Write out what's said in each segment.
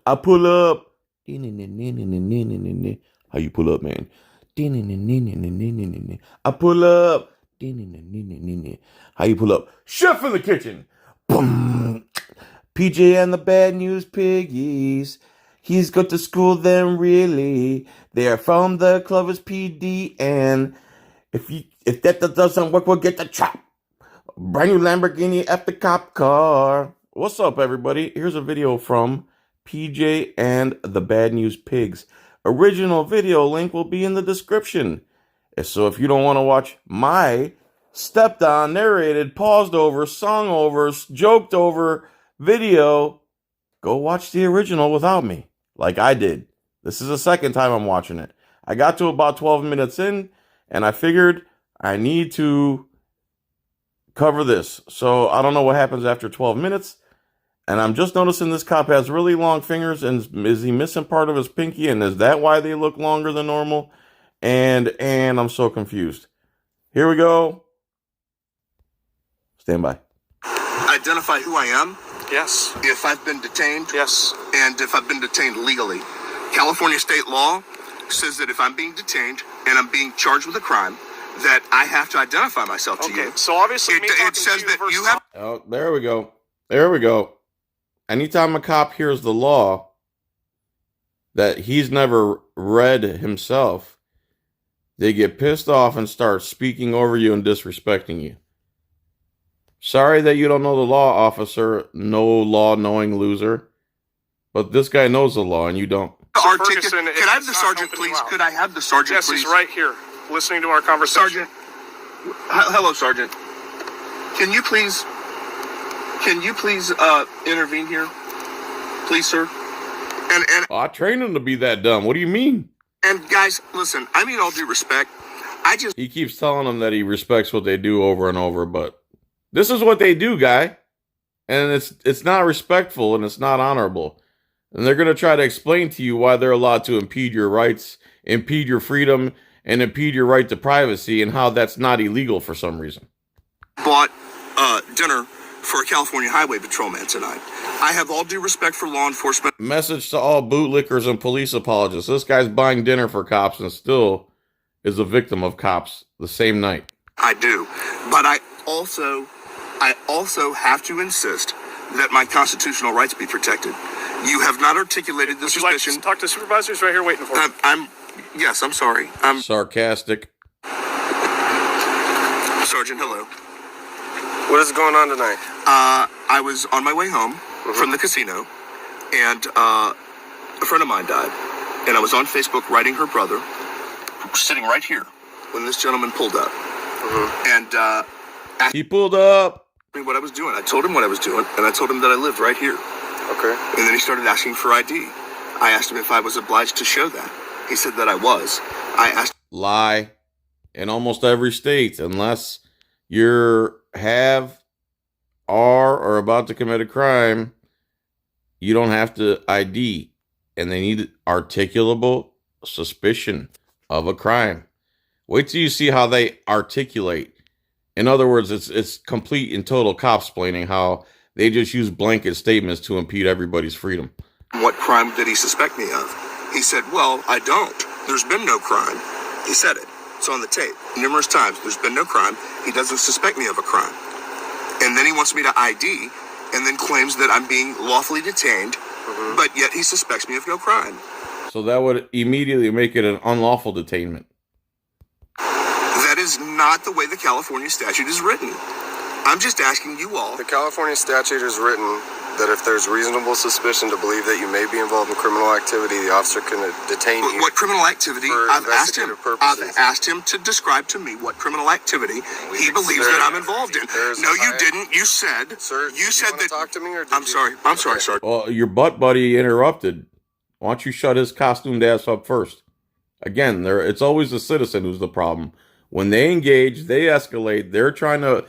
I pull up. How you pull up, man? I pull up. How you pull up? Chef in the kitchen. Boom. PJ and the Bad News Piggies. He's got to school them really. They are from the Clovis PD, and if that doesn't work, we'll get the chop. Brand new Lamborghini at the cop car. What's up, everybody? Here's a video from PJ and the Bad News Pigs. Original video link will be in the description. So if you don't want to watch my stepped on, narrated, paused over, sung over, joked over video, go watch the original without me, like I did. This is the second time I'm watching it. I got to about 12 minutes in, and I figured I need to cover this. So I don't know what happens after 12 minutes. And I'm just noticing this cop has really long fingers. And is he missing part of his pinky? And is that why they look longer than normal? And I'm so confused. Here we go. Stand by. Identify who I am. Yes. If I've been detained. Yes. And if I've been detained legally. California state law says that if I'm being detained and I'm being charged with a crime, that I have to identify myself to you. So obviously it says that you have... Oh, there we go. There we go. Anytime a cop hears the law that he's never read himself, they get pissed off and start speaking over you and disrespecting you. Sorry that you don't know the law, officer. No law knowing loser. But this guy knows the law and you don't. Ferguson, can I have the sergeant, please? Could I have the sergeant, yes, please? Yes, he's right here, listening to our conversation. Sergeant. Hello, Sergeant. Can you please intervene here? Please, sir. And I trained him to be that dumb. What do you mean? And guys, listen, I mean all due respect. He keeps telling them that he respects what they do over and over, but this is what they do, guy. And it's not respectful and it's not honorable. And they're going to try to explain to you why they're allowed to impede your rights, impede your freedom, and impede your right to privacy, and how that's not illegal for some reason. Bought dinner for a California Highway Patrolman tonight. I have all due respect for law enforcement. Message to all bootlickers and police apologists. This guy's buying dinner for cops and still is a victim of cops the same night. I do. But I also have to insist that my constitutional rights be protected. You have not articulated the suspicion. Would you like to talk to supervisors right here waiting for you? Yes, I'm sorry. I'm sarcastic. Sergeant, hello. What is going on tonight? I was on my way home from the casino, and a friend of mine died. And I was on Facebook writing her brother, sitting right here, when this gentleman pulled up. And he pulled up. Me what I was doing. I told him what I was doing, and I told him that I lived right here. Okay. And then he started asking for ID. I asked him if I was obliged to show that. He said that I was. I asked... Lie. In almost every state, unless you're are or about to commit a crime, you don't have to ID. And they need articulable suspicion of a crime. Wait till you see how they articulate. In other words, it's complete and total cop-splaining how they just use blanket statements to impede everybody's freedom. What crime did he suspect me of? He said, well, I don't. There's been no crime. He said it. It's on the tape. Numerous times. There's been no crime. He doesn't suspect me of a crime. And then he wants me to ID and then claims that I'm being lawfully detained, but yet he suspects me of no crime. So that would immediately make it an unlawful detainment. That is not the way the California statute is written. I'm just asking you all. The California statute is written that if there's reasonable suspicion to believe that you may be involved in criminal activity, the officer can detain you. What criminal activity? I've asked him to describe to me what criminal activity he believes that I'm involved in. No, you didn't. You said. Sir, you said that. Talk to me, or I'm sorry, sir. Well, your butt buddy interrupted. Why don't you shut his costumed ass up first? Again, it's always the citizen who's the problem. When they engage, they escalate. They're trying to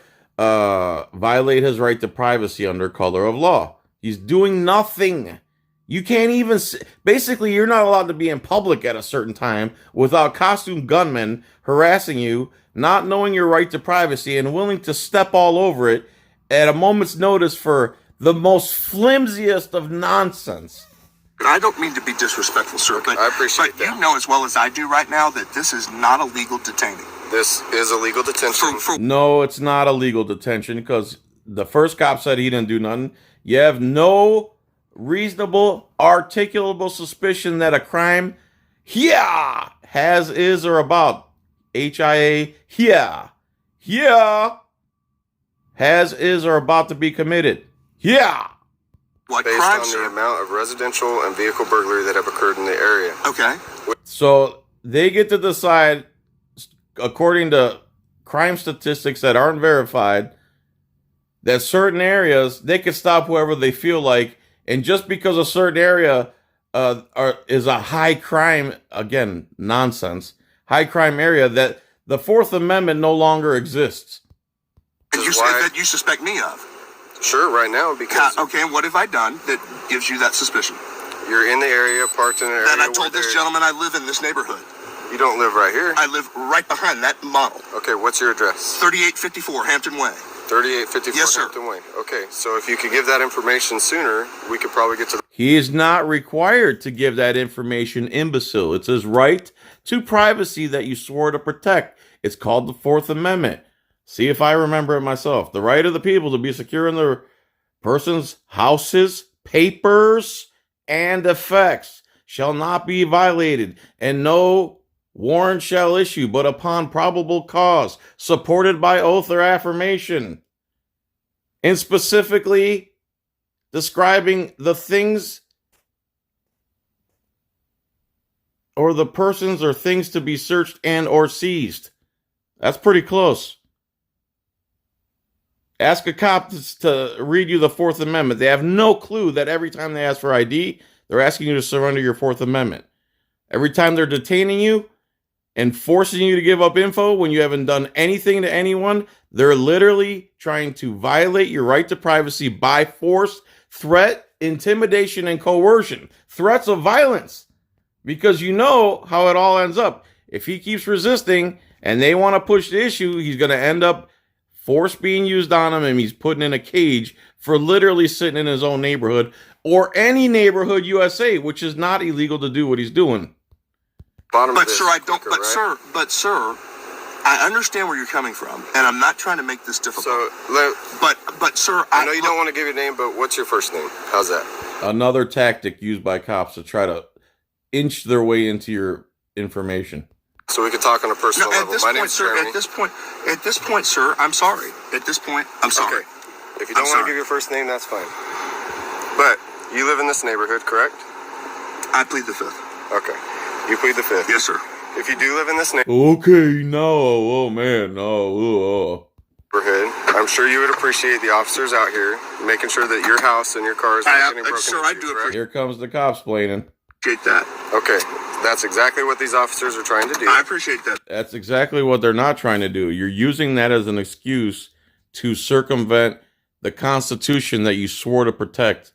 violate his right to privacy under color of law. He's doing nothing. You can't even... Basically, you're not allowed to be in public at a certain time without costume gunmen harassing you, not knowing your right to privacy, and willing to step all over it at a moment's notice for the most flimsiest of nonsense. I don't mean to be disrespectful, sir, but, I appreciate that. You know as well as I do right now that this is not a legal detaining. This is a legal detention. No, it's not a legal detention because the first cop said he didn't do nothing. You have no reasonable, articulable suspicion that a crime has, is, or about. HIA, has, is, or about to be committed. What Based crime, on sir? the amount of residential and vehicle burglary that have occurred in the area. Okay. So they get to decide, according to crime statistics that aren't verified, that certain areas, they can stop whoever they feel like. And just because a certain area is a high crime, again, nonsense, high crime area, that the Fourth Amendment no longer exists. And you say that you suspect me of? Sure, right now, because Okay, and what have I done that gives you that suspicion? you're in the area, parked in an area. And I told this gentleman I live in this neighborhood. You don't live right here. I live right behind that model. Okay, what's your address? 3854 Hampton Way. 3854 Yes, sir. Hampton Way. Okay, so if you could give that information sooner, we could probably get to the... He is not required to give that information, imbecile. It's his right to privacy that you swore to protect. It's called the Fourth Amendment. See if I remember it myself. The right of the people to be secure in their person's houses, papers, and effects shall not be violated, and no warrant shall issue but upon probable cause, supported by oath or affirmation, and specifically describing the things or the persons or things to be searched and or seized. That's pretty close. Ask a cop to read you the Fourth Amendment. They have no clue that every time they ask for ID, they're asking you to surrender your Fourth Amendment. Every time they're detaining you and forcing you to give up info when you haven't done anything to anyone, they're literally trying to violate your right to privacy by force, threat, intimidation, and coercion. Threats of violence. Because you know how it all ends up. If he keeps resisting and they want to push the issue, he's going to end up force being used on him, and he's put in a cage for literally sitting in his own neighborhood or any neighborhood USA, which is not illegal to do what he's doing. But sir, I don't. But sir, I understand where you're coming from, and I'm not trying to make this difficult. But sir, I know you don't want to give your name, but what's your first name? How's that? Another tactic used by cops to try to inch their way into your information. So we can talk on a personal level. My name's Jeremy. At this point, sir, I'm sorry. At this point, I'm sorry. Okay. If you don't want to give your first name, that's fine. But you live in this neighborhood, correct? I plead the fifth. Okay. You plead the fifth. Yes, sir. If you do live in this neighborhood, Okay, no, oh man, no. I'm sure you would appreciate the officers out here making sure that your house and your cars aren't getting broken sir, into, I do correct? Here comes the cops explaining. Appreciate that. Okay. That's exactly what these officers are trying to do. I appreciate that. That's exactly what they're not trying to do. You're using that as an excuse to circumvent the Constitution that you swore to protect.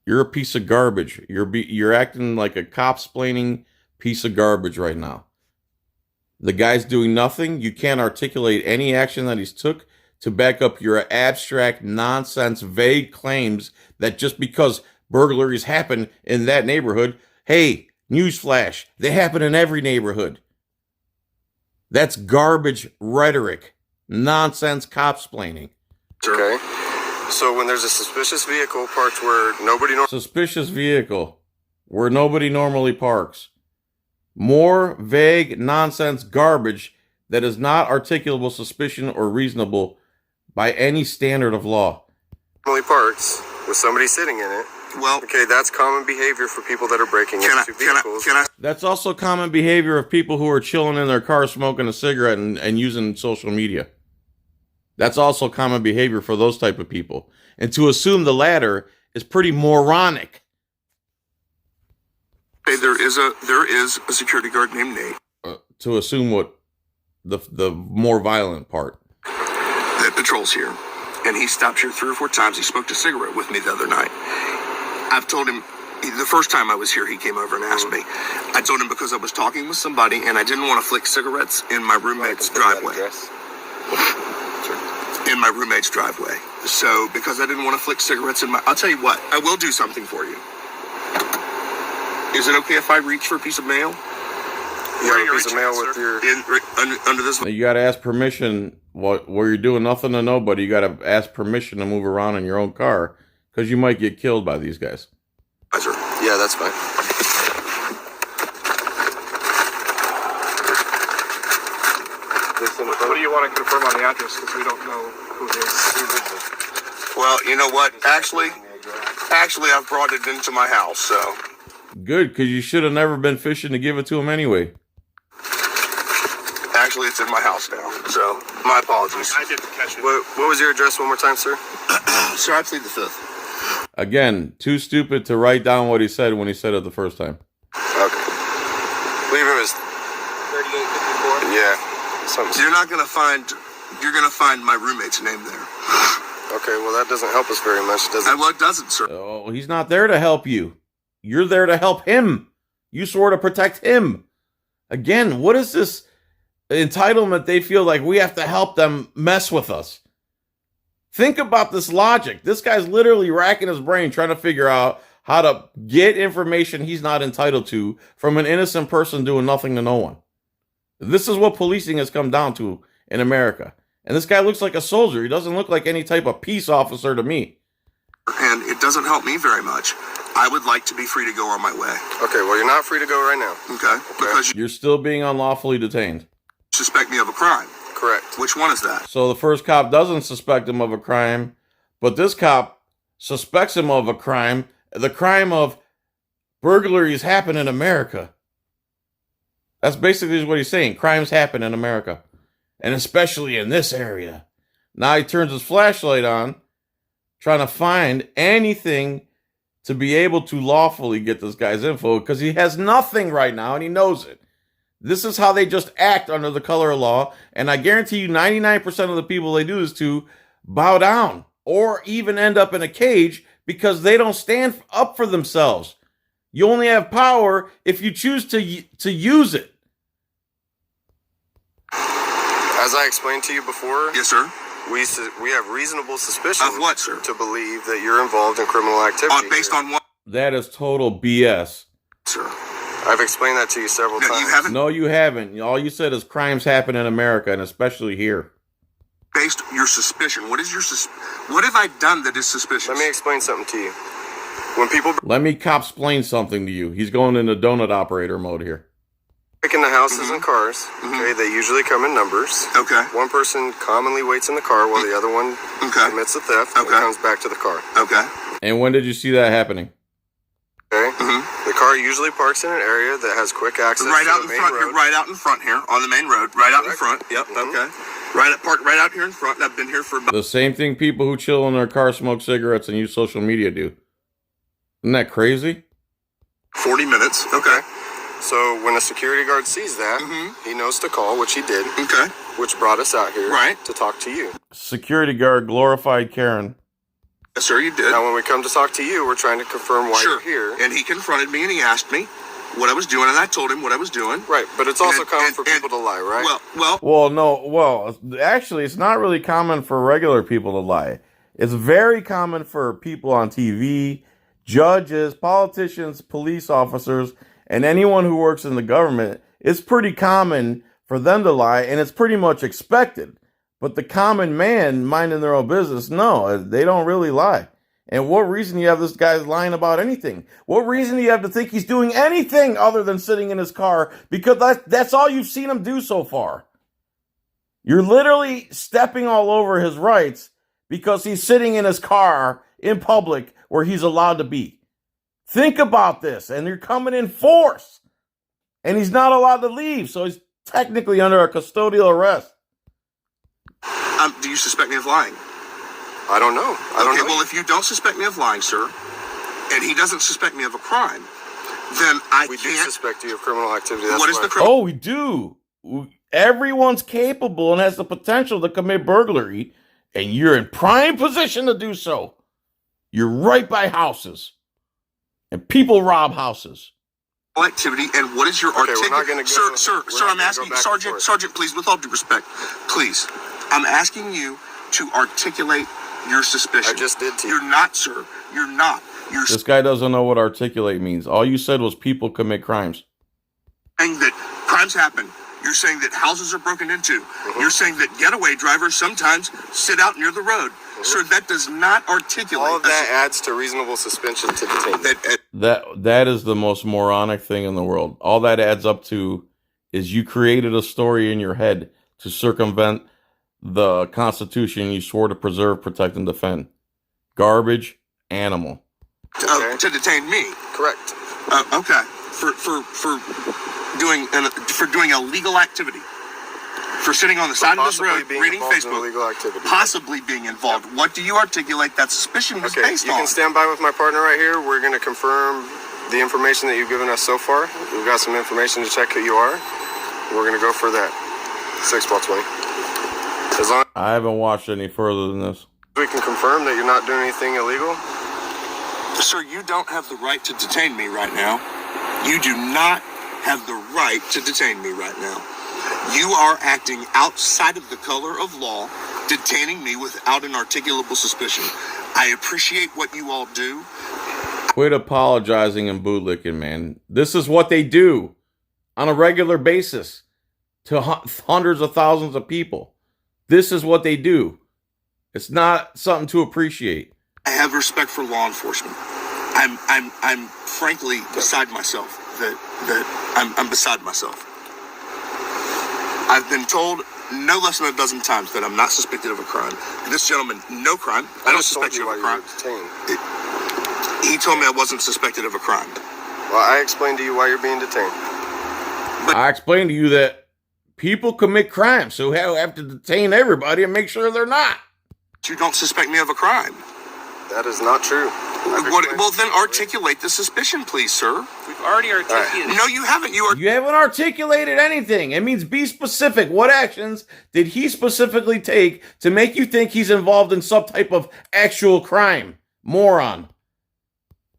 You're a piece of garbage. You're acting like a cop-splaining piece of garbage right now. The guy's doing nothing. You can't articulate any action that he's took to back up your abstract, nonsense, vague claims that just because burglaries happen in that neighborhood, hey, newsflash, they happen in every neighborhood. That's garbage rhetoric. Nonsense cop-splaining. Okay. So when there's a suspicious vehicle parked where nobody... Suspicious vehicle where nobody normally parks. More vague, nonsense garbage that is not articulable suspicion or reasonable by any standard of law. ...normally parks with somebody sitting in it. Well, okay, that's common behavior for people that are breaking into vehicles. That's also common behavior of people who are chilling in their car smoking a cigarette and using social media. That's also common behavior for those type of people. And to assume the latter is pretty moronic. Hey, there is a security guard named Nate. To assume what the more violent part. That patrols here. And he stopped here 3 or 4 times. He smoked a cigarette with me the other night. I've told him, the first time I was here, he came over and asked me. I told him because I was talking with somebody and I didn't want to flick cigarettes in my roommate's driveway. In my roommate's driveway. So, because I didn't want to flick cigarettes in my... I'll tell you what, I will do something for you. Is it okay if I reach for a piece of mail? You have a piece of mail with your... Under this... You got to ask permission where you're doing nothing to nobody. You got to ask permission to move around in your own car because you might get killed by these guys. Yeah, that's fine. What do you want to confirm on the address? Because we don't know who it is. Well, you know what? Actually, I've brought it into my house, so... Good, because you should have never been fishing to give it to him anyway. Actually, it's in my house now, so my apologies. I didn't catch it. What was your address one more time, sir? Sir, I plead the fifth. Again, too stupid to write down what he said when he said it the first time. Okay. I believe it was 3854. Yeah. Something. You're gonna find my roommate's name there. Okay, well that doesn't help us very much, does it? Well, it doesn't, sir. Oh, he's not there to help you. You're there to help him. You swore to protect him. Again, what is this entitlement they feel like we have to help them mess with us? Think about this logic. This guy's literally racking his brain trying to figure out how to get information he's not entitled to from an innocent person doing nothing to no one. This is what policing has come down to in America. And this guy looks like a soldier. He doesn't look like any type of peace officer to me. And it doesn't help me very much. I would like to be free to go on my way. Okay, well you're not free to go right now. Okay? Because you You're still being unlawfully detained. suspect me of a crime. Correct. Which one is that? So the first cop doesn't suspect him of a crime, but this cop suspects him of a crime. The crime of burglaries happen in America. That's basically what he's saying. Crimes happen in America. And especially in this area. Now he turns his flashlight on, trying to find anything to be able to lawfully get this guy's info, because he has nothing right now and he knows it. This is how they just act under the color of law. And I guarantee you 99% of the people they do this to bow down or even end up in a cage because they don't stand up for themselves. You only have power if you choose to use it. As I explained to you before, Yes, sir. we have reasonable suspicion Of what, sir? to believe that you're involved in criminal activity. Based on what, That is total BS. sir? I've explained that to you several No, times. you haven't. No, you haven't. All you said is crimes happen in America, and especially here. Based your suspicion. What is your What have I done that is suspicious? Let me explain something to you. When people Let me cop-splain something to you. He's going into donut operator mode here. break into houses and cars, okay, they usually come in numbers. Okay. One person commonly waits in the car while the other one Okay. commits the theft and Okay. comes back to the car. Okay. And when did you see that happening? Okay? The car usually parks in an area that has quick access Right to out the in main front road. here. Right out in front here on the main road. Right out in Correct. front. Yep. Mhm. Okay. Parked right out here in front. I've been here for about The same thing people who chill in their car, smoke cigarettes, and use social media do. Isn't that crazy? 40 minutes. Okay. So when a security guard sees that, he knows to call, which he did, Okay. which brought us out here Right. to talk to you. Security guard, glorified Karen. Yes, sir. You did. Now, when we come to talk to you, we're trying to confirm why Sure. you're here. And he confronted me and he asked me what I was doing, and I told him what I was doing. Right, but it's also And- common and- for people to lie, right? Well, actually, it's not really common for regular people to lie. It's very common for people on TV, judges, politicians, police officers, and anyone who works in the government. It's pretty common for them to lie, and it's pretty much expected. But the common man minding their own business, no, they don't really lie. And what reason do you have this guy lying about anything? What reason do you have to think he's doing anything other than sitting in his car? Because that's all you've seen him do so far. You're literally stepping all over his rights because he's sitting in his car in public where he's allowed to be. Think about this. And you're coming in force. And he's not allowed to leave. So he's technically under a custodial arrest. Do you suspect me of lying? I don't know. I don't Okay, know. well, if you don't suspect me of lying, sir, and he doesn't suspect me of a crime, then We do can't. suspect you of criminal activity. That's What is why. the crime? Oh, we do. Everyone's capable and has the potential to commit burglary, and you're in prime position to do so. You're right by houses, and people rob houses. Activity, and what is your Okay, we're not gonna articulate? go- Sir, we're sir, not I'm gonna asking, go back and Sergeant, forth. Sergeant, please, with all due respect, please, I'm asking you to articulate your suspicion. I just did to you. You're not, sir. You're not. You're This guy doesn't know what articulate means. All you said was people commit crimes. saying that crimes happen. You're saying that houses are broken into. You're saying that getaway drivers sometimes sit out near the road. Sir, that does not articulate. All of that adds to reasonable suspension to detain. That is the most moronic thing in the world. All that adds up to is you created a story in your head to circumvent the Constitution you swore to preserve, protect, and defend. Garbage animal. To detain me. Correct. Okay. For doing a legal activity. For sitting on the side of this road, reading Facebook, illegal activity. possibly being involved. What do you articulate that suspicion was based you on? can stand by with my partner right here. We're going to confirm the information that you've given us so far. We've got some information to check who you are. We're going to go for that. 6/20. As long I haven't watched any further than this. as we can confirm that you're not doing anything illegal. Sir, you don't have the right to detain me right now. You do not have the right to detain me right now. You are acting outside of the color of law, detaining me without an articulable suspicion. I appreciate what you all do. Quit apologizing and bootlicking, man. This is what they do on a regular basis to hundreds of thousands of people. This is what they do. It's not something to appreciate. I have respect for law enforcement. I'm frankly beside myself. I'm beside myself. I've been told no less than a dozen times that I'm not suspected of a crime. This gentleman, no crime. I don't suspect you of a crime. He told me I wasn't suspected of a crime. Well, I explained to you why you're being detained. I explained to you that people commit crimes, so have to detain everybody and make sure they're not. You don't suspect me of a crime. That is not true. Well, then articulate the suspicion, please, sir. We've already articulated. No, you haven't. You haven't articulated anything. It means be specific. What actions did he specifically take to make you think he's involved in some type of actual crime? Moron.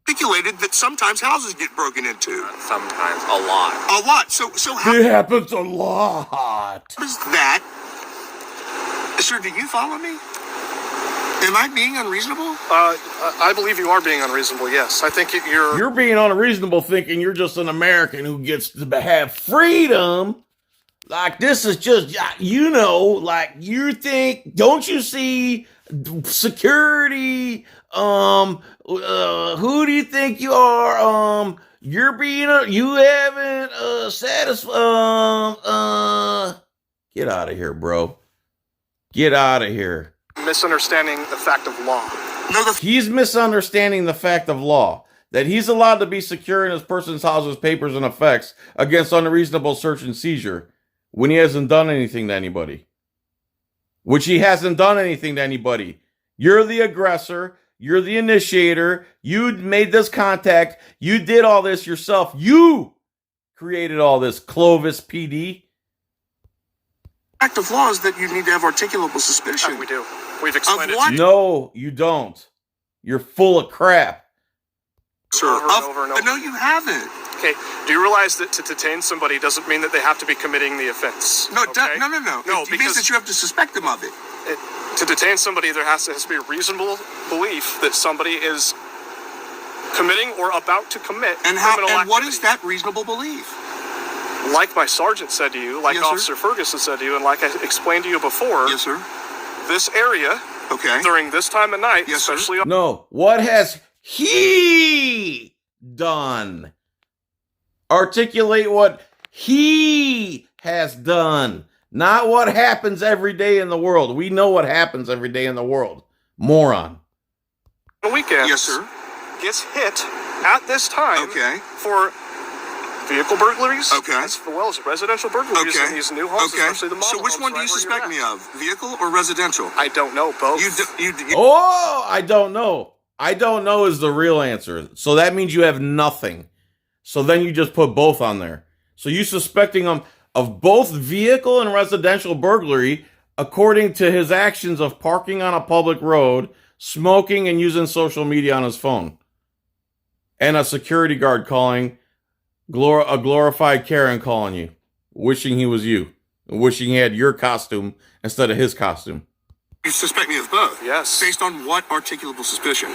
Articulated that sometimes houses get broken into. Sometimes, a lot. A lot. So how It happens a lot. does that? Sir, do you follow me? Am I being unreasonable? I believe you are being unreasonable, yes. I think You're being unreasonable thinking you're just an American who gets to have freedom. Like, this is just, like, you think, don't you see security? Who do you think you are? You're being, you haven't, get out of here, bro. Get out of here. misunderstanding the fact of law. No, He's misunderstanding the fact of law. That he's allowed to be secure in his person's house's papers and effects against unreasonable search and seizure when he hasn't done anything to anybody. Which he hasn't done anything to anybody. You're the aggressor. You're the initiator. You made this contact. You did all this yourself. You created all this, Clovis PD. fact of law is that you need to have articulable suspicion. We do. We've explained Of what? it. No, you don't. You're full of crap. Sir, Over and over and over. no, you haven't. Okay. Do you realize that to detain somebody doesn't mean that they have to be committing the offense? No, okay? no. No, It means because that you have to suspect them of it. to detain somebody, there has to be a reasonable belief that somebody is committing or about to commit And criminal activity. what is that reasonable belief? Like my sergeant said to you, like Yes, sir. Officer Ferguson said to you, and like I explained to you before, Yes, sir. this area Okay. during this time of night, Yes, sir. especially on No, what has he done? Articulate what he has done, not what happens every day in the world. We know what happens every day in the world. Moron. weekends, Yes, sir. gets hit at this time Okay. for vehicle burglaries, Okay. as well as residential burglaries Okay. in these new homes, Okay. especially the model So which homes one do right you where suspect you're me at. of? Vehicle or residential? I don't know, both. You Oh, I don't know. I don't know is the real answer. So that means you have nothing. So then you just put both on there. So you suspecting him of both vehicle and residential burglary according to his actions of parking on a public road, smoking, and using social media on his phone. And a security guard calling, a glorified Karen calling you, wishing he was you, wishing he had your costume instead of his costume. You suspect me of both? Yes. Based on what articulable suspicion?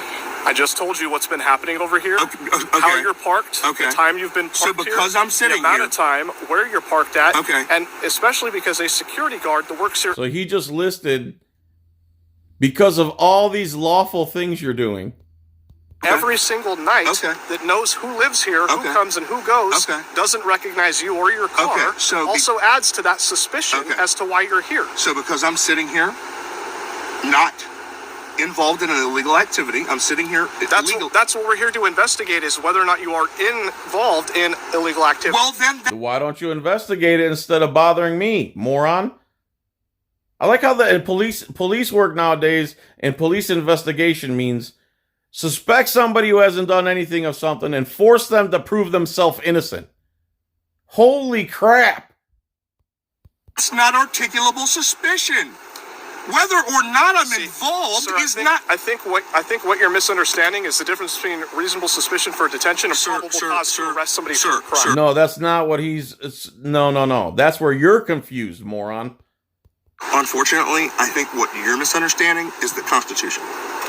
I just told you what's been happening over here. Okay. How you're parked. Okay. The time you've been parked So because here, I'm sitting the amount here- of time, where you're parked at. Okay. And especially because a security guard that works here So he just listed because of all these lawful things you're doing. every single night Okay. that knows who lives here, who Okay. comes and who goes, Okay. doesn't recognize you or your car, Okay, so also adds to that suspicion Okay. as to why you're here. So because I'm sitting here, not involved in an illegal activity, I'm sitting here illegal. That's what we're here to investigate, is whether or not you are involved in illegal activity. Well, then Why don't you investigate it instead of bothering me, moron? I like how the police work nowadays and police investigation means suspect somebody who hasn't done anything of something and force them to prove themselves innocent. Holy crap. it's not articulable suspicion. Whether or not I'm involved Sir, is not. I think what you're misunderstanding is the difference between reasonable suspicion for detention and probable cause to arrest somebody for a crime. No, that's not what no. That's where you're confused, moron. Unfortunately, I think what you're misunderstanding is the Constitution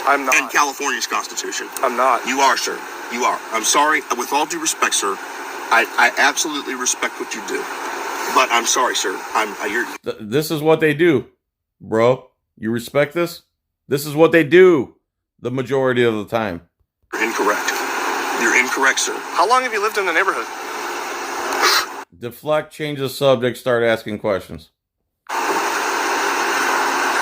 I'm not. and California's Constitution. I'm not. You are, sir. You are. I'm sorry. With all due respect, sir, I absolutely respect what you do. But I'm sorry, sir. This is what they do, bro. You respect this? This is what they do the majority of the time. You're incorrect. You're incorrect, sir. How long have you lived in the neighborhood? Deflect, change the subject, start asking questions.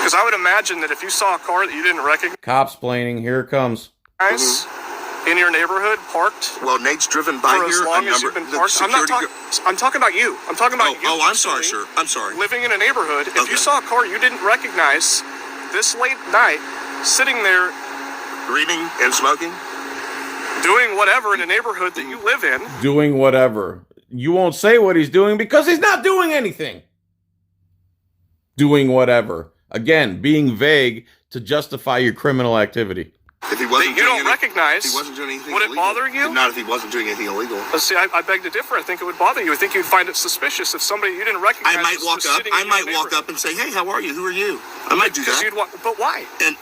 Because I would imagine that if you saw a car that you didn't recognize Cops planning, here it comes. in your neighborhood parked Well, Nate's driven by for as here. long as you've been parked, I'm talking about you. I'm talking about you. Oh, I'm sorry, sir. I'm sorry. Living in a neighborhood, if Okay. you saw a car you didn't recognize this late at night, sitting there Reading and smoking. doing whatever in a neighborhood that you live in, Doing whatever. You won't say what he's doing because he's not doing anything. Doing whatever. Again, being vague to justify your criminal activity. If he wasn't that you doing don't recognize, if he wasn't doing anything would it illegal. bother you? Not if he wasn't doing anything illegal. Let's see, I beg to differ. I think it would bother you. I think you'd find it suspicious if somebody you didn't recognize I might was walk up. sitting I in might your walk up and say, "Hey, how are you? Who are you?" I might do because that. but why? And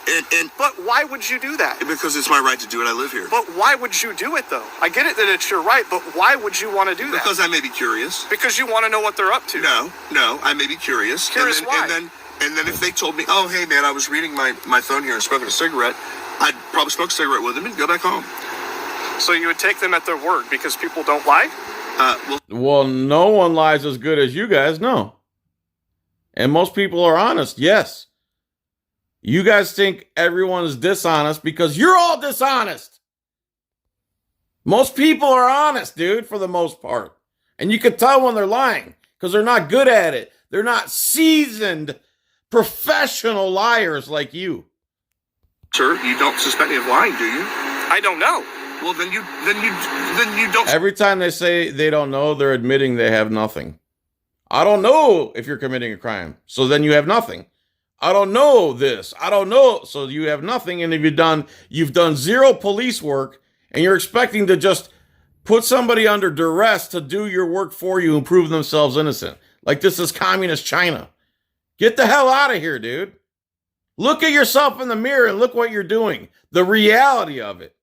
But why would you do that? because it's my right to do it. I live here. But why would you do it, though? I get it that it's your right, but why would you want to do that? Because I may be curious. Because you want to know what they're up to. No, I may be curious. Curious why? And then if they told me, "Oh, hey, man, I was reading my phone here and smoking a cigarette," I'd probably smoke a cigarette with them and go back home. So you would take them at their word because people don't lie? Well, no one lies as good as you guys, no. And most people are honest, yes. You guys think everyone is dishonest because you're all dishonest. Most people are honest, dude, for the most part. And you can tell when they're lying because they're not good at it. They're not seasoned professional liars like you. Sir, you don't suspect me of lying, do you? I don't know. Well, then you don't. Every time they say they don't know, they're admitting they have nothing. I don't know if you're committing a crime. So then you have nothing. I don't know this. I don't know. So you have nothing. And if you've done zero police work and you're expecting to just put somebody under duress to do your work for you and prove themselves innocent. Like this is communist China. Get the hell out of here, dude. Look at yourself in the mirror and look what you're doing. The reality of it.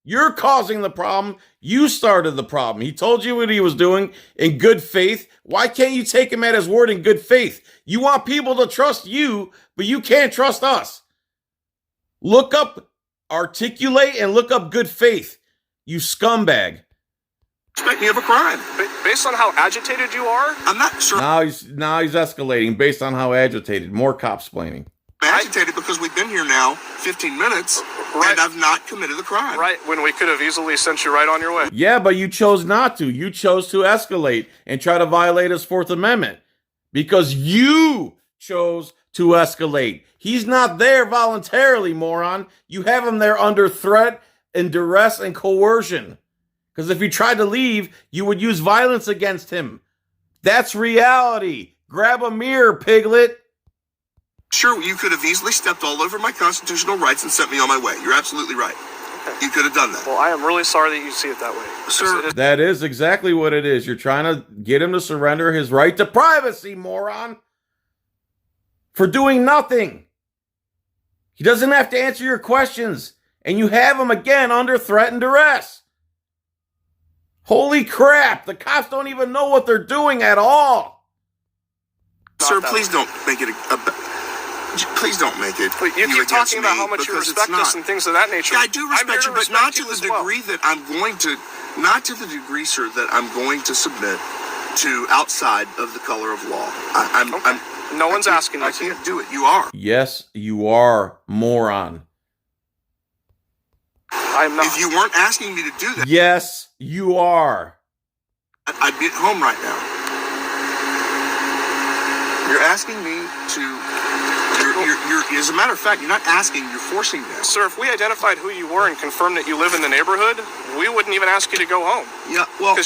You're causing the problem. You started the problem. He told you what he was doing in good faith. Why can't you take him at his word in good faith? You want people to trust you, but you can't trust us. Look up, articulate, and look up good faith. You scumbag. Suspect me of a crime. Based on how agitated you are, I'm not sure. Now he's escalating based on how agitated. More cops explaining. I'm agitated because we've been here now 15 minutes and I've not committed the crime. right, when we could have easily sent you right on your way. Yeah, but you chose not to. You chose to escalate and try to violate his Fourth Amendment because you chose to escalate. He's not there voluntarily, moron. You have him there under threat and duress and coercion. Because if he tried to leave, you would use violence against him. That's reality. Grab a mirror, piglet. Sure, you could have easily stepped all over my constitutional rights and sent me on my way. You're absolutely right. You could have done that. Well, I am really sorry that you see it that way. Sir, That is exactly what it is. You're trying to get him to surrender his right to privacy, moron. For doing nothing. He doesn't have to answer your questions. And you have him again under threat and duress. Holy crap. The cops don't even know what they're doing at all. Sir, please don't make it please don't make it. You keep talking about how much you respect us and things of that nature. Yeah, I do respect you, but not to the degree that I'm going to, not to the degree, sir, that I'm going to submit to outside of the color of law. No one's asking you. I can't do it. You are. Yes, you are, moron. I'm not. If you weren't asking me to do that, Yes, you are. I'd be at home right now. You're asking me to. You're, as a matter of fact, you're not asking, you're forcing this. Sir, if we identified who you were and confirmed that you live in the neighborhood, we wouldn't even ask you to go home. Yeah, well,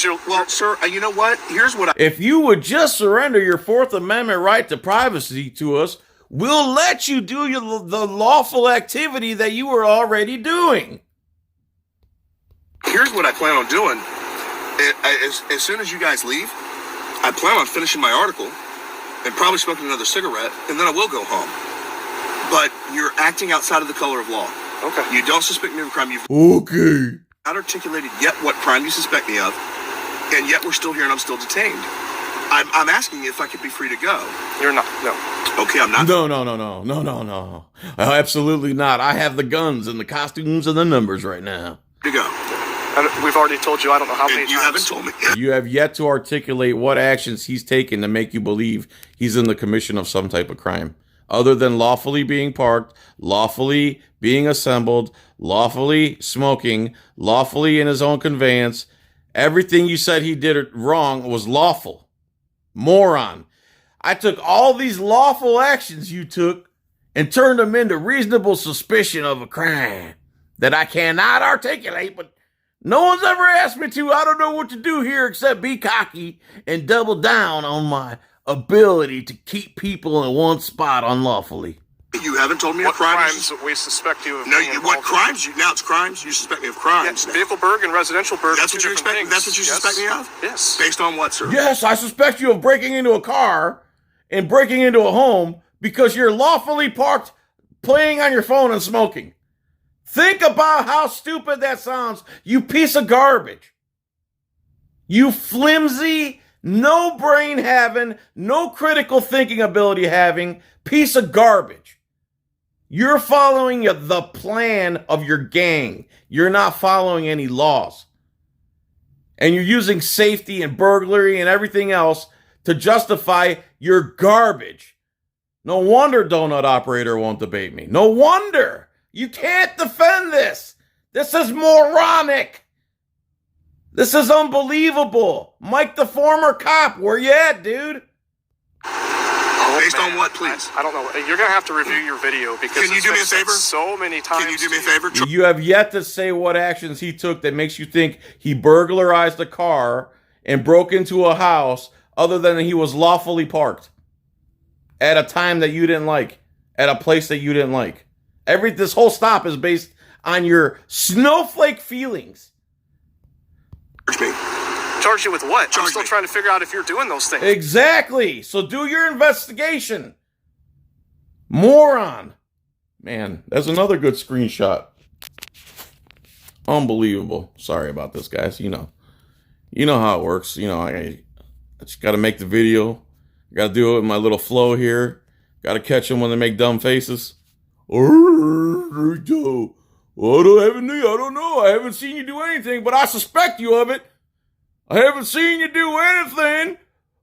sir, you know what? Here's what If you would just surrender your Fourth Amendment right to privacy to us, we'll let you do the lawful activity that you were already doing. Here's what I plan on doing. As soon as you guys leave, I plan on finishing my article and probably smoking another cigarette, and then I will go home. But you're acting outside of the color of law. Okay. You don't suspect me of a crime. You've Okay. not articulated yet what crime you suspect me of, and yet we're still here and I'm still detained. I'm asking you if I could be free to go. You're not. No. Okay, I'm not. No. Absolutely not. I have the guns and the costumes and the numbers right now. To go. We've already told you I don't know how many And you times. haven't told me. You have yet to articulate what actions he's taken to make you believe he's in the commission of some type of crime, other than lawfully being parked, lawfully being assembled, lawfully smoking, lawfully in his own conveyance. Everything you said he did wrong was lawful. Moron. I took all these lawful actions you took and turned them into reasonable suspicion of a crime that I cannot articulate, but no one's ever asked me to. I don't know what to do here except be cocky and double down on my ability to keep people in one spot unlawfully. You haven't told me What of crimes. crimes we suspect you of? No, being what involved crimes? Now it's crimes. You suspect me of crimes. in? now. Vehicle burg and residential burg. That's are what two you different expect. things. That's what you suspect me of. Yes. Based on what, sir? Yes, I suspect you of breaking into a car and breaking into a home because you're lawfully parked playing on your phone and smoking. Think about how stupid that sounds, you piece of garbage. You flimsy, no brain having, no critical thinking ability having piece of garbage. You're following the plan of your gang. You're not following any laws. And you're using safety and burglary and everything else to justify your garbage. No wonder Donut Operator won't debate me. No wonder. You can't defend this. This is moronic. This is unbelievable. Mike, the former cop, where you at, dude? Based on what, please? I don't know. You're going to have to review your video because Can you do me a favor? So many times. Can you do me a favor? You have yet to say what actions he took that makes you think he burglarized a car and broke into a house other than he was lawfully parked at a time that you didn't like, at a place that you didn't like. This whole stop is based on your snowflake feelings. Charge me. Charge you with what? I'm Charge still me. trying to figure out if you're doing those things. Exactly. So do your investigation. Moron. Man, that's another good screenshot. Unbelievable. Sorry about this, guys. You know how it works. I just got to make the video. Got to do it with my little flow here. Got to catch them when they make dumb faces. I don't know. I haven't seen you do anything, but I suspect you of it. I haven't seen you do anything,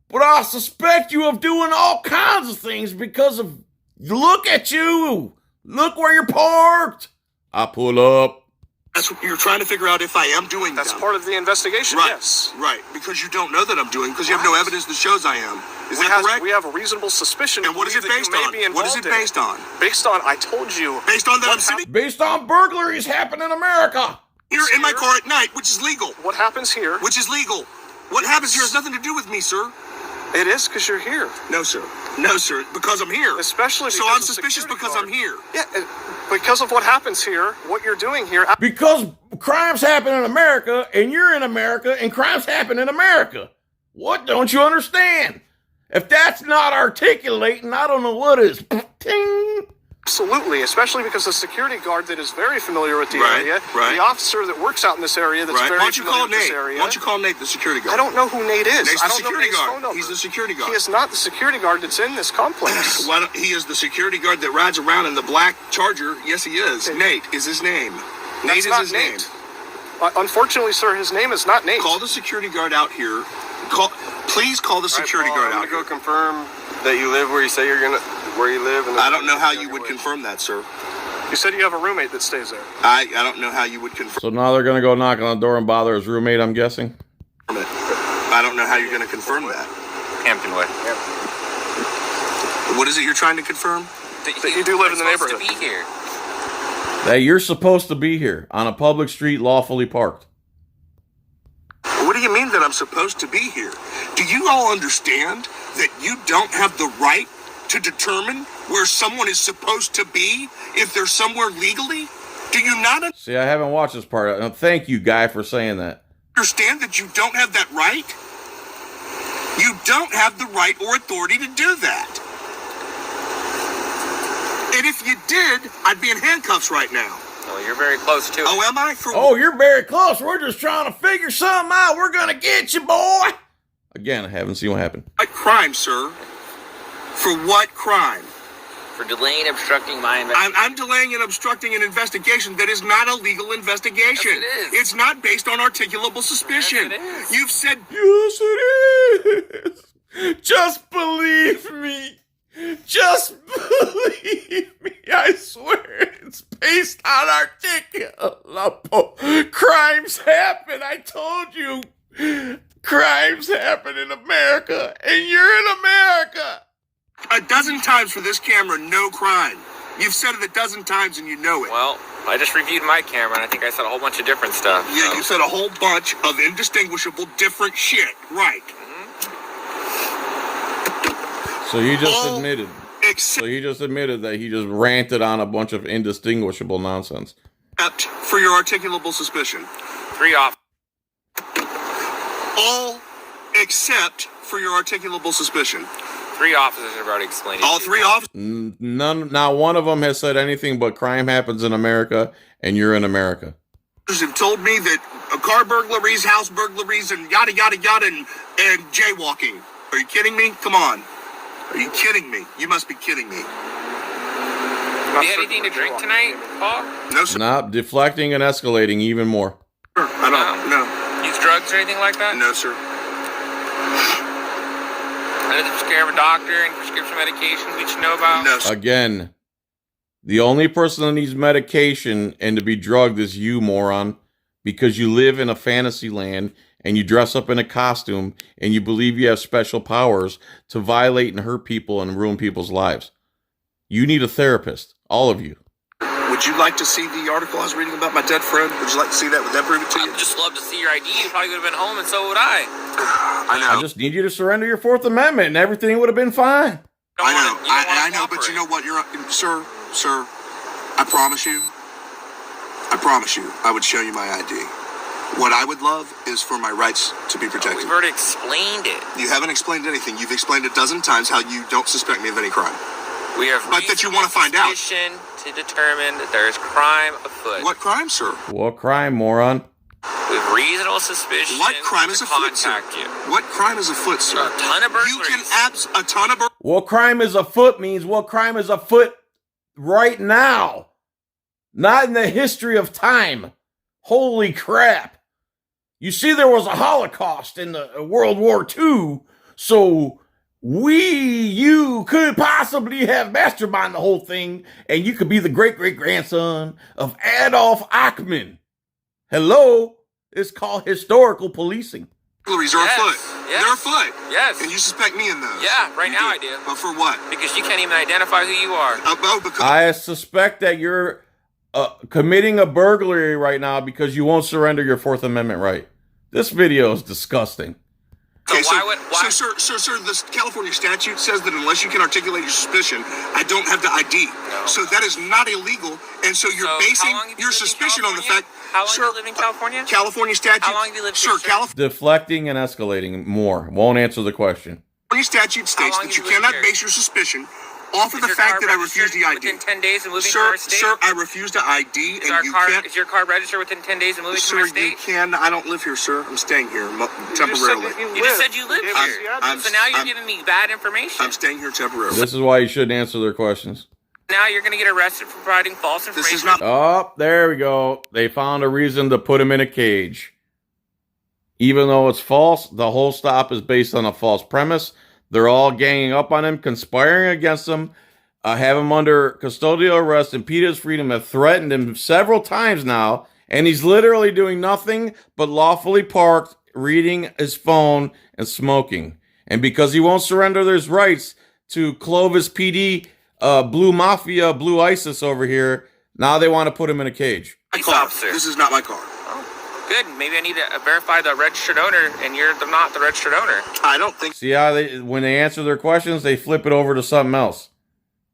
but I suspect you of doing all kinds of things because of, look at you. Look where you're parked. I pull up. That's what you're trying to figure out if I am doing. That's them. part of the investigation, Right. yes. Right. Because you don't know that I'm doing, because you have no evidence that shows I am. Is that correct? We have a reasonable suspicion. And what is it that you based may on? be What is it involved in. based on? Based on, I told you. Based on that What I'm sitting Based on burglaries happen in America. here in my car at night, which is legal. What happens here? Which is legal. What happens here has nothing to do with me, sir. It is because you're here. No, sir. No, sir. Because I'm here. Especially So because I'm of suspicious security because guard. I'm here. Yeah, because of what happens here, what you're doing here. Because crimes happen in America, and you're in America, and crimes happen in America. What don't you understand? If that's not articulating, I don't know what is. Ting. Absolutely, especially because the security guard that is very familiar with the area, the officer that works out in this area that's very familiar with this area. Why don't you call Nate the security guard? I don't know who Nate is. Nate's I the don't know security Nate's guard. phone number. He's the security guard. He is not the security guard that's in this complex. He is the security guard that rides around in the black Charger. Yes, he is. Okay. Nate is his name. Nate is his name. Unfortunately, sir, his name is not Nate. Call the security guard out here. Please call the security guard out here. I'm gonna go confirm that you live where you say where you live. And I don't know how you would confirm that, sir. You said you have a roommate that stays there. I don't know how you would confirm. So now they're going to go knock on the door and bother his roommate, I'm guessing? I don't know how you're going to confirm that. Hampton Way. What is it you're trying to confirm? That you do live in the neighborhood. To be here. That you're supposed to be here on a public street lawfully parked. What do you mean that I'm supposed to be here? Do you all understand that you don't have the right to determine where someone is supposed to be if they're somewhere legally? Do you not See, I haven't watched this part. Thank you, guy, for saying that. understand that you don't have that right? You don't have the right or authority to do that. And if you did, I'd be in handcuffs right now. Oh, you're very close to it. Oh, am I? Oh, you're very close. We're just trying to figure something out. We're going to get you, boy. Again, I haven't seen what happened. What crime, sir? For what crime? For delaying, obstructing my investigation. I'm delaying and obstructing an investigation that is not a legal investigation. Yes, it is. It's not based on articulable suspicion. Yes, it is. You've said, Yes, it is. Just believe me. Just believe me. I swear it's based on articulable. Crimes happen. I told you. Crimes happen in America, and you're in America. a dozen times for this camera, no crime. You've said it a dozen times and you know it. Well, I just reviewed my camera and I think I said a whole bunch of different stuff. Yeah, you said a whole bunch of indistinguishable different shit. Right. So he just admitted. So he just admitted that he just ranted on a bunch of indistinguishable nonsense. Except for your articulable suspicion. 3 off. All except for your articulable suspicion. 3 officers have already explained it. All 3 officers? None. Not one of them has said anything but crime happens in America, and you're in America. Have told me that car burglaries, house burglaries, and yada yada yada, and jaywalking. Are you kidding me? Come on. Are you kidding me? You must be kidding me. Have you had anything to drink tonight, Paul? No, sir. Not deflecting and escalating even more. I don't. No. Use drugs or anything like that? No, sir. Under the care of a doctor and prescription medications we should know about? No, sir. Again, the only person that needs medication and to be drugged is you, moron, because you live in a fantasy land and you dress up in a costume and you believe you have special powers to violate and hurt people and ruin people's lives. You need a therapist, all of you. Would you like to see the article I was reading about my dead friend? Would you like to see that? Would that prove it to you? I'd just love to see your ID. You probably would have been home, and so would I. I know. I just need you to surrender your Fourth Amendment and everything would have been fine. I know. I know, but you know what? Sir, I promise you, I would show you my ID. What I would love is for my rights to be protected. We've already explained it. You haven't explained anything. You've explained a dozen times how you don't suspect me of any crime. We have but that you want to find out to determine that there is crime afoot. What crime, sir? What crime, moron? With reasonable suspicion. What crime is afoot, sir? What crime is afoot, sir? A ton of burglaries. You can a ton of burglaries. What crime is afoot means what crime is afoot right now. Not in the history of time. Holy crap. You see, there was a Holocaust in the World War II, so you could possibly have masterminded the whole thing, and you could be the great-great-grandson of Adolf Eichmann. Hello? It's called historical policing. Burglaries are afoot. Yes. They're afoot. Yes. And you suspect me in those. Yeah, right now I do. But for what? Because you can't even identify who you are. Because I suspect that you're committing a burglary right now because you won't surrender your Fourth Amendment right. This video is disgusting. Okay, so sir, the California statute says that unless you can articulate your suspicion, I don't have the ID. No. So that is not illegal, and so you're basing your suspicion on the fact. How long have you lived in California? California statute. How long have you lived here, sir? Deflecting and escalating more. Won't answer the question. California statute states that you cannot base your suspicion Off of the fact that I refused the ID. Within 10 days of moving to Sir, our state? sir, I refused the ID, Is, and you can't. is your car registered within 10 days of moving to Sir, our you state? can. I don't live here, sir. I'm staying here temporarily. You just said you live here. So now you're giving me bad information. I'm staying here temporarily. This is why you shouldn't answer their questions. Now you're going to get arrested for providing false information. This is not. Oh, there we go. They found a reason to put him in a cage. Even though it's false, the whole stop is based on a false premise. They're all ganging up on him, conspiring against him, have him under custodial arrest, impede his freedom, have threatened him several times now, and he's literally doing nothing but lawfully parked, reading his phone, and smoking. And because he won't surrender his rights to Clovis PD, Blue Mafia, Blue ISIS over here, now they want to put him in a cage. Police officer. This is not my car. Good. Maybe I need to verify the registered owner, and you're not the registered owner. I don't think. See how when they answer their questions, they flip it over to something else.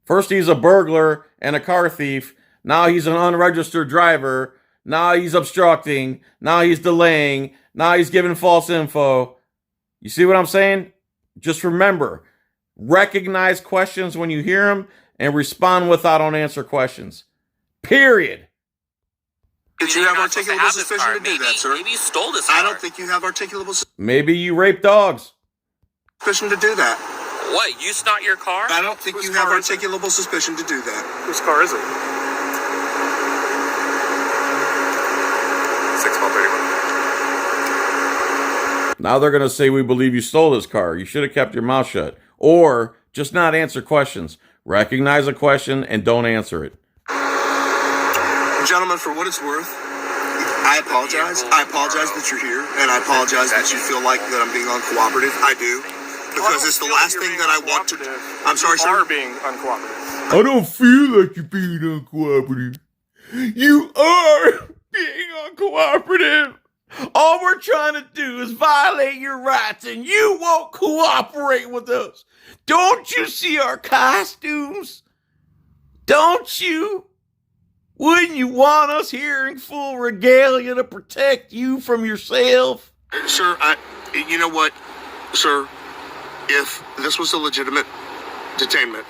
First, he's a burglar and a car thief. Now he's an unregistered driver. Now he's obstructing. Now he's delaying. Now he's giving false info. You see what I'm saying? Just remember, recognize questions when you hear them and respond with I don't answer questions. Period. Did you have articulable suspicion to do that, sir? Maybe you stole this car. I don't think you have articulable Maybe you rape dogs. suspicion to do that. What? You not your car? I don't think you have articulable suspicion to do that. Whose car is it? 6-31. Now they're going to say we believe you stole this car. You should have kept your mouth shut. Or just not answer questions. Recognize a question and don't answer it. Gentlemen, for what it's worth, I apologize. I apologize that you're here, and I apologize that you feel like that I'm being uncooperative. I do. Because it's the last thing that I want to do. I'm sorry, sir. You are being uncooperative. I don't feel like you're being uncooperative. You are being uncooperative. All we're trying to do is violate your rights, and you won't cooperate with us. Don't you see our costumes? Don't you? Wouldn't you want us here in full regalia to protect you from yourself? Sir, you know what, sir? If this was a legitimate detainment,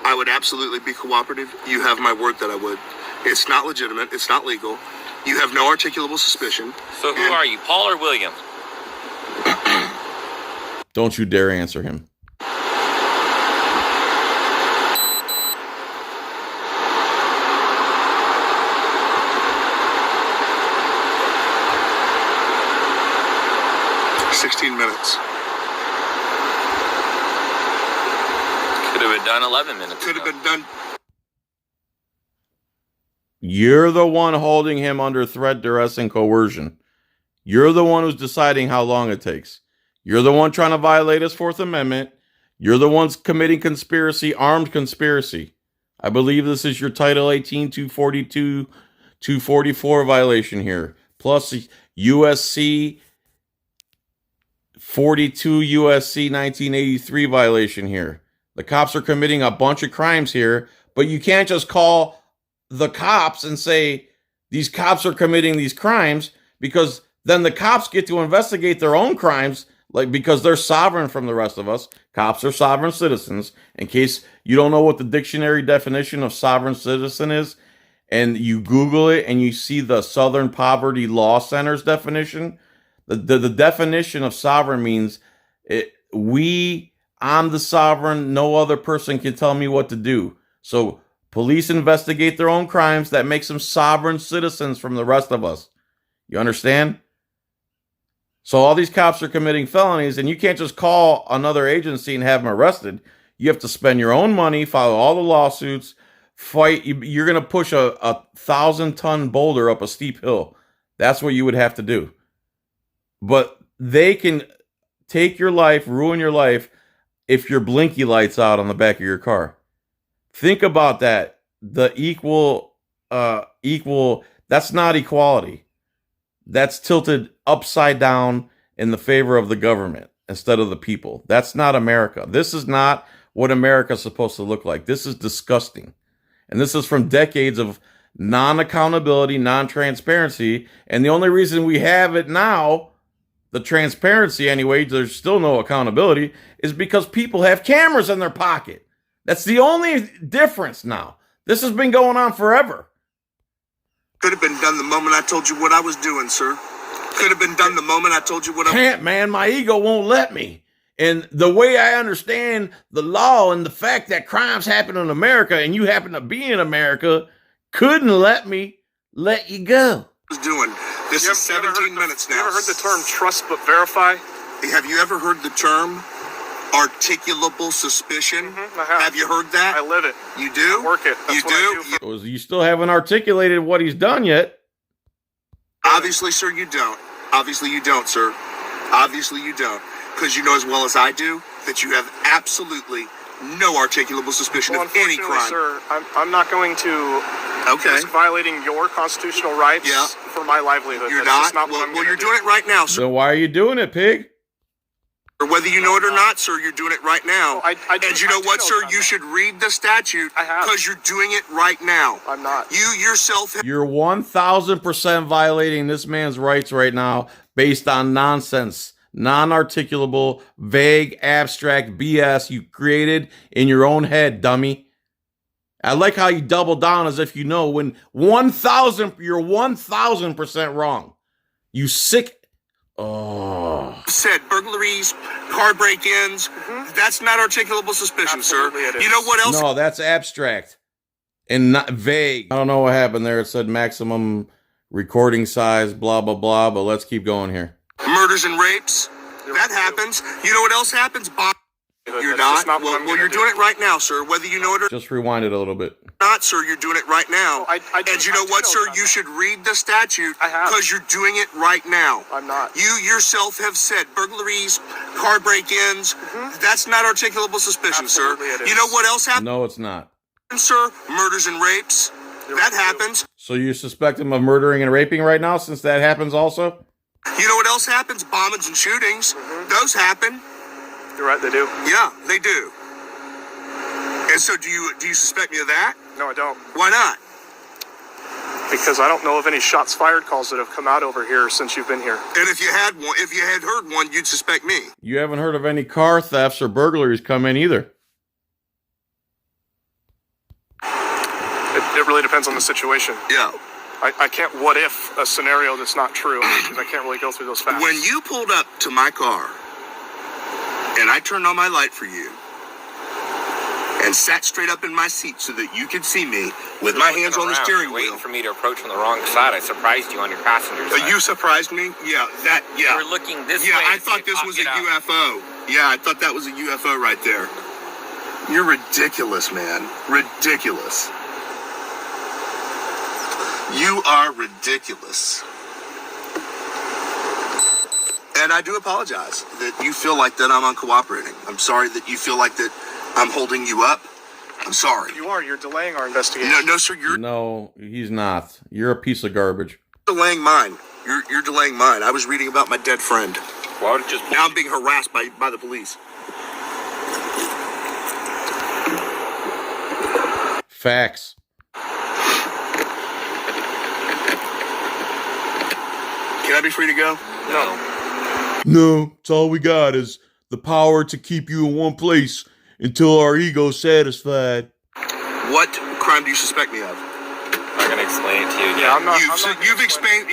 I would absolutely be cooperative. You have my word that I would. It's not legitimate. It's not legal. You have no articulable suspicion. So who are you, Paul or William? Don't you dare answer him. Minutes. Could have been done 11 minutes. Could have been done. You're the one holding him under threat, duress, and coercion. You're the one who's deciding how long it takes. You're the one trying to violate his Fourth Amendment. You're the ones committing conspiracy, armed conspiracy. I believe this is your Title 18, 242, 244 violation here. Plus USC 42 USC 1983 violation here. The cops are committing a bunch of crimes here, but you can't just call the cops and say these cops are committing these crimes, because then the cops get to investigate their own crimes, like, because they're sovereign from the rest of us. Cops are sovereign citizens. In case you don't know what the dictionary definition of sovereign citizen is, and you Google it and you see the Southern Poverty Law Center's definition, the definition of sovereign means I'm the sovereign. No other person can tell me what to do. So police investigate their own crimes. That makes them sovereign citizens from the rest of us. You understand? So all these cops are committing felonies, and you can't just call another agency and have them arrested. You have to spend your own money, file all the lawsuits, fight. You're going to push a 1,000-ton boulder up a steep hill. That's what you would have to do. But they can take your life, ruin your life, if your blinky light's out on the back of your car. Think about that. The equal, that's not equality. That's tilted upside down in the favor of the government instead of the people. That's not America. This is not what America's supposed to look like. This is disgusting. And this is from decades of non-accountability, non-transparency. And the only reason we have it now, the transparency anyway, there's still no accountability, is because people have cameras in their pocket. That's the only difference now. This has been going on forever. Could have been done the moment I told you what I was doing, sir. Could have been done the moment I told you what I Can't, man. My ego won't let me. And the way I understand the law and the fact that crimes happen in America and you happen to be in America couldn't let me let you go. was doing. This is 17 minutes now. You ever heard the term trust but verify? Have you ever heard the term articulable suspicion? I have. Have you heard that? I live it. You do? I work it. That's You what I do? do. You still haven't articulated what he's done yet. Obviously, sir, you don't. Obviously, you don't, sir. Obviously, you don't. Because you know as well as I do that you have absolutely no articulable suspicion Well, of any unfortunately, crime. sir, I'm not going to Okay. risk violating your constitutional rights Yeah. for my livelihood. You're That's just not? what I'm Well, gonna you're do. doing it right now, sir. So why are you doing it, pig? Or whether you know it or not, sir, you're doing it right now. I do- And you know I do what, know sir? about You that. should read the statute I have. because you're doing it right now. I'm not. You yourself have You're 1,000% violating this man's rights right now based on nonsense, non-articulable, vague, abstract BS you created in your own head, dummy. I like how you double down as if you know when you're 1,000% wrong. You sick. Oh. said burglaries, car break-ins. That's not articulable suspicion, Absolutely sir. it is. You know what else? No, that's abstract and not vague. I don't know what happened there. It said maximum recording size, blah, blah, blah, but let's keep going here. Murders and rapes. That happens. You know what else happens, Bob? You're That's just not. what I'm Well, gonna you're do. doing it right now, sir. Whether you know it or Just rewind it a little bit. not, sir, you're doing it right now. I do- And you I know do what, know sir? about You that. should read the statute I have. because you're doing it right now. I'm not. You yourself have said burglaries, car break-ins. That's not articulable suspicion, Absolutely sir. it You know is. what else happens, No, it's not. sir? Murders and rapes. That happens. So you suspect him of murdering and raping right now since that happens also? You know what else happens? Bombings and shootings. Those happen. You're right, they do. Yeah, they do. And so do you suspect me of that? No, I don't. Why not? Because I don't know of any shots fired calls that have come out over here since you've been here. And if you had heard one, you'd suspect me. You haven't heard of any car thefts or burglaries come in either. It really depends on the situation. Yeah. I can't what if a scenario that's not true because I can't really go through those facts. When you pulled up to my car and I turned on my light for you and sat straight up in my seat so that you could see me with my hands on the steering waiting wheel. for me to approach from the wrong side. I surprised you on your passenger side. You surprised me? Yeah, You were looking this Yeah, way. I to see thought if this I'll was a get out. UFO. Yeah, I thought that was a UFO right there. You're ridiculous, man. Ridiculous. You are ridiculous. And I do apologize that you feel like that I'm uncooperating. I'm sorry that you feel like that I'm holding you up. I'm sorry. You're delaying our investigation. No, sir, you're No, he's not. You're a piece of garbage. delaying mine. You're delaying mine. I was reading about my dead friend. Why would it just Now I'm being harassed by the police. Facts. Can I be free to go? No. No, it's all we got is the power to keep you in one place until our ego's satisfied. What crime do you suspect me of? I'm gonna explain it to you again. Yeah, I'm not.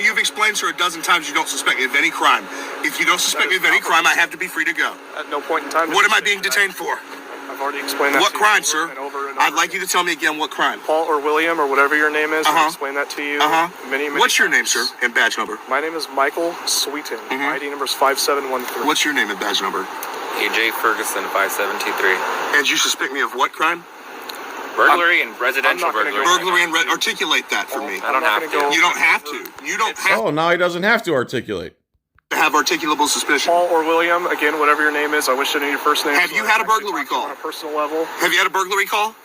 You've explained, sir, a dozen times you don't suspect me of any crime. If you don't suspect me of any crime, I have to be free to go. At no point in time. What am I being detained for? I've already explained that. What to crime, you sir? over and over and I'd over like you to tell me again what crime. Paul or William or whatever your name is. Uh-huh. I've explained that to you. Many. What's your name, times. sir, and badge number? My name is Michael Sweeten. My ID number is 5713. What's your name and badge number? AJ Ferguson, 5723. And you suspect me of what crime? Burglary and residential I'm not gonna burglary. go- Burglary and articulate that for me. I don't have to. You don't have to. You don't have Oh, now he doesn't have to articulate. to have articulable suspicion. Paul or William, again, whatever your name is. I wish I knew your first name. Have so you I had a can actually burglary talk to you call? on a personal level? Have you had a burglary call?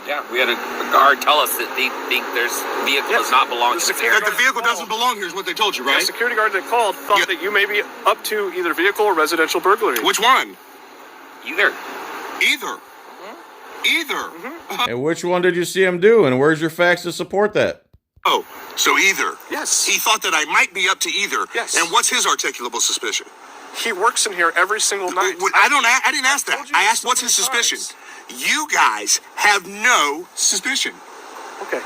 Yeah, we had a guard tell us that they think there's vehicle does not belong in this area. That the vehicle doesn't belong here is what they told you, The right? security guard that called thought Yeah. that you may be up to either vehicle or residential burglary. Which one? Either. Either. Either. And which one did you see him do? And where's your facts to support that? Oh, so either. Yes. He thought that I might be up to either. Yes. And what's his articulable suspicion? He works in here every single night. I didn't ask that. told you I this asked so what's many his suspicion. times. You guys have no suspicion. Okay.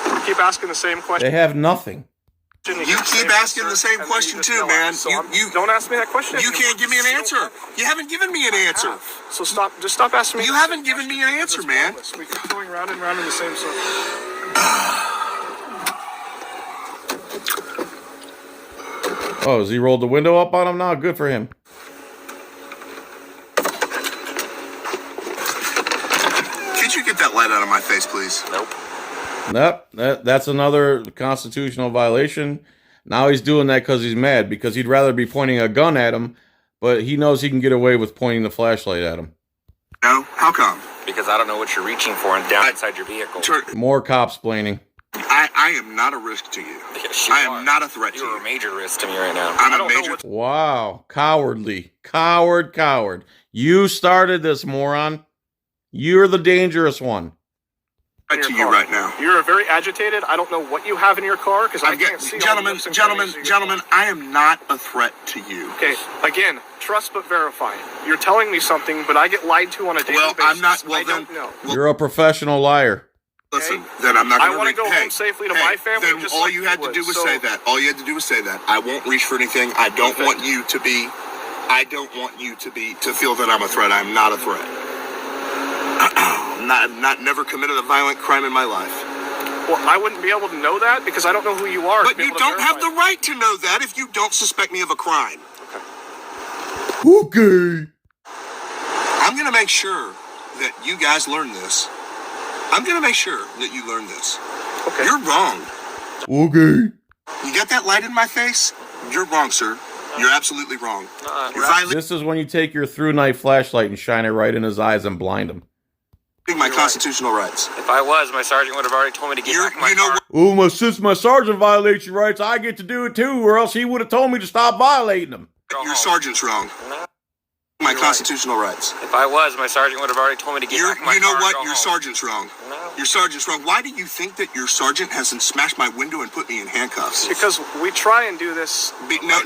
You keep asking the same question. They have nothing. You keep asking the same question too, man. You don't ask me that question. You can't give me an answer. You haven't given me an answer. So just stop asking me. You haven't given me an answer, man. We keep going round and round in the same circle. Oh, has he rolled the window up on him now? Good for him. Could you get that light out of my face, please? Nope. Nope, that's another constitutional violation. Now he's doing that because he's mad, because he'd rather be pointing a gun at him, but he knows he can get away with pointing the flashlight at him. No? How come? Because I don't know what you're reaching for and down inside your vehicle. More cops splaining. I am not a risk to you. Yes, you I am are. not a threat to You're a you. major risk to me right now. I'm a major. Wow, cowardly. Coward. You started this, moron. You're the dangerous one. Threat to you right now. You're very agitated. I don't know what you have in your car because I can't see. Gentlemen, I am not a threat to you. Okay, again, trust but verify. You're telling me something, but I get lied to on a daily Well, basis. I'm not. Well, I then, don't know. well, You're a professional liar. listen. Then I'm not going I want to go home safely to my family. Then just all like you had to would. do was So- say that. All you had to do was say that. I won't reach for anything. I don't want you to be. I don't want you to feel that I'm a threat. I'm not a threat. Never committed a violent crime in my life. Well, I wouldn't be able to know that because I don't know who you are. But you don't have the right to know that if you don't suspect me of a crime. Okay. I'm going to make sure that you guys learn this. I'm going to make sure that you learn this. Okay. You're wrong. Okay. You got that light in my face? You're wrong, sir. You're absolutely wrong. You're violating This is when you take your through night flashlight and shine it right in his eyes and blind him. my constitutional rights. If I was, my sergeant would have already told me to get back in my car. Oh, since my sergeant violates your rights, I get to do it too, or else he would have told me to stop violating them. Your sergeant's wrong. My constitutional rights. If I was, my sergeant would have already told me to get back in my car. You know and what? go Your home. sergeant's wrong. No. Your sergeant's wrong. Why do you think that your sergeant hasn't smashed my window and put me in handcuffs? Because we try and do this.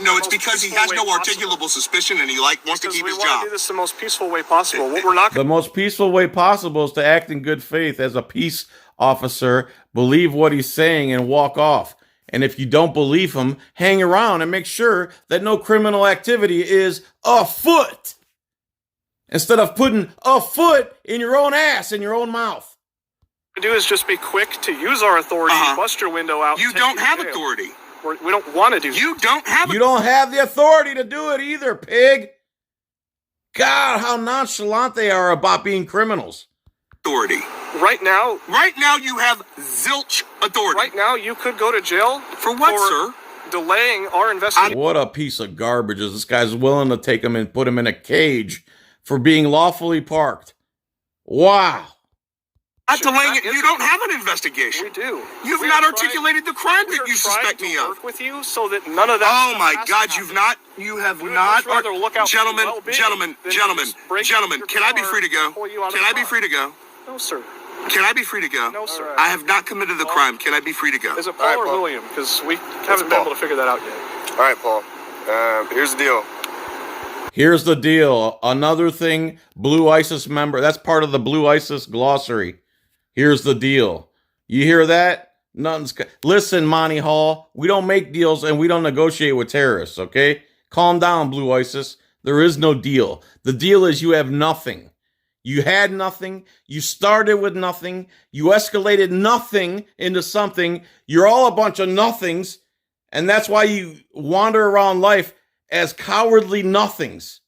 No, it's because he has no articulable suspicion and he wants to keep his we want job. to do this the most peaceful way possible. What we're not The most peaceful way possible is to act in good faith as a peace officer, believe what he's saying, and walk off. And if you don't believe him, hang around and make sure that no criminal activity is afoot. Instead of putting a foot in your own ass, in your own mouth. to do is just be quick to use our authority, bust your window out. You take don't to have jail. authority. We don't want to do that. You don't have You don't have the authority to do it either, pig. God, how nonchalant they are about being criminals. authority. Right now, You have zilch authority. right now, you could go to jail For what, sir? delaying our investigation. What a piece of garbage is this guy's willing to take him and put him in a cage for being lawfully parked. Wow. Not delaying that it. is- You don't have an investigation. We do. You've We not are articulated the crime we that are you trying suspect to me of. work with you so that none of that. Oh stuff my has to God, happen. you have We would not. much rather look out for your Gentlemen, well-being gentlemen, than gentlemen, just break gentlemen, your can I be car free to go? and pull you out of Can the I be car. free to go? No, sir. Can I be free to go? No, sir. I have not committed the crime. Can I be free to go? Is it All Paul right, or Paul. William? Because we haven't been Paul. able to figure that out yet. All right, Paul. Here's the deal. Here's the deal. Another thing, Blue ISIS member, that's part of the Blue ISIS glossary. Here's the deal. You hear that? Listen, Monty Hall, we don't make deals and we don't negotiate with terrorists, okay? Calm down, Blue ISIS. There is no deal. The deal is you have nothing. You had nothing. You started with nothing. You escalated nothing into something. You're all a bunch of nothings. And that's why you wander around life as cowardly nothings.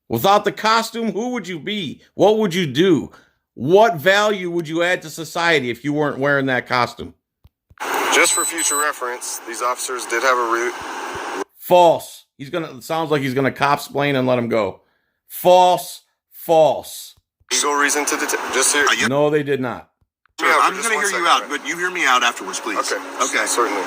Without the costume, who would you be? What would you do? What value would you add to society if you weren't wearing that costume? Just for future reference, these officers did have a route. False. Sounds like he's gonna cop-splain and let him go. False. Legal reason to detain. Just here. No, they did not. Sir, Yeah, I'm for going to just hear one you out, second, but you hear me out afterwards, please. Okay. Certainly.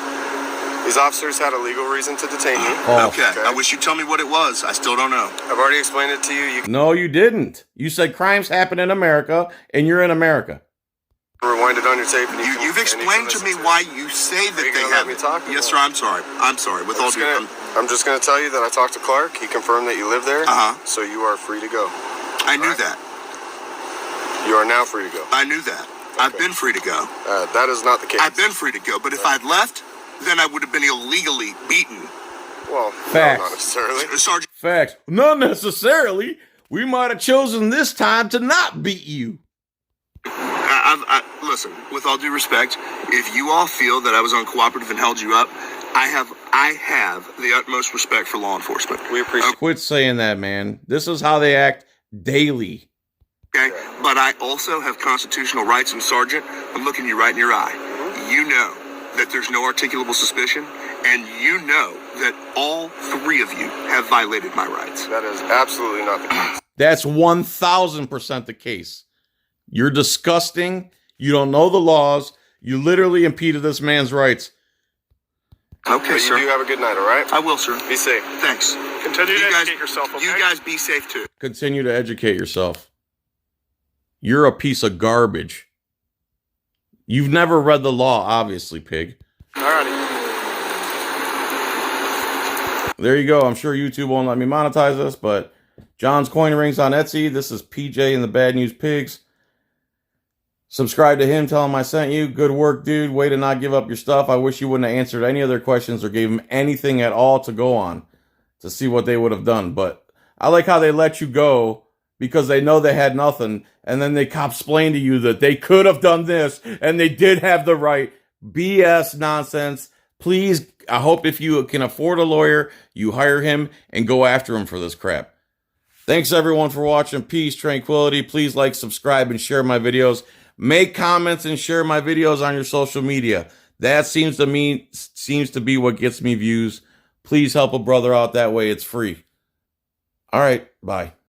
These officers had a legal reason to detain you. False. Okay. I wish you'd tell me what it was. I still don't know. I've already explained it to you. You can No, you didn't. You said crimes happen in America, and you're in America. rewind it on your tape. And You've explained to me why you say that Are you they gonna let have me it. talk or Yes, what? sir. I'm sorry. With all due. I'm just going to tell you that I talked to Clark. He confirmed that you live there. Uh-huh. So you are free to go. I knew that. You are now free to go. I knew that. Okay. I've been free to go. That is not the case. I've been free to go, but if I'd left, then I would have been illegally beaten. Well, Facts. no, not necessarily. Sergeant. Facts. Not necessarily. We might have chosen this time to not beat you. Listen, with all due respect, if you all feel that I was uncooperative and held you up, I have the utmost respect for law enforcement. We appreciate. Quit saying that, man. This is how they act daily. Okay, but I also have constitutional rights, and Sergeant, I'm looking you right in your eye. You know that there's no articulable suspicion, and you know that all three of you have violated my rights. That is absolutely not the case. That's 1,000% the case. You're disgusting. You don't know the laws. You literally impeded this man's rights. Okay, but sir. You do have a good night, all right? I will, sir. Be safe. Thanks. Continue to educate yourself, okay? You guys be safe, too. Continue to educate yourself. You're a piece of garbage. You've never read the law, obviously, pig. Alrighty. There you go. I'm sure YouTube won't let me monetize this, but John's Coin Rings on Etsy. This is PJ and the Bad News Pigs. Subscribe to him. Tell him I sent you. Good work, dude. Way to not give up your stuff. I wish you wouldn't have answered any of their questions or gave them anything at all to go on to see what they would have done. But I like how they let you go because they know they had nothing. And then they cop-splain to you that they could have done this and they did have the right. BS nonsense. Please, I hope if you can afford a lawyer, you hire him and go after him for this crap. Thanks, everyone, for watching. Peace, tranquility. Please like, subscribe, and share my videos. Make comments and share my videos on your social media. That seems to be what gets me views. Please help a brother out that way. It's free. All right. Bye.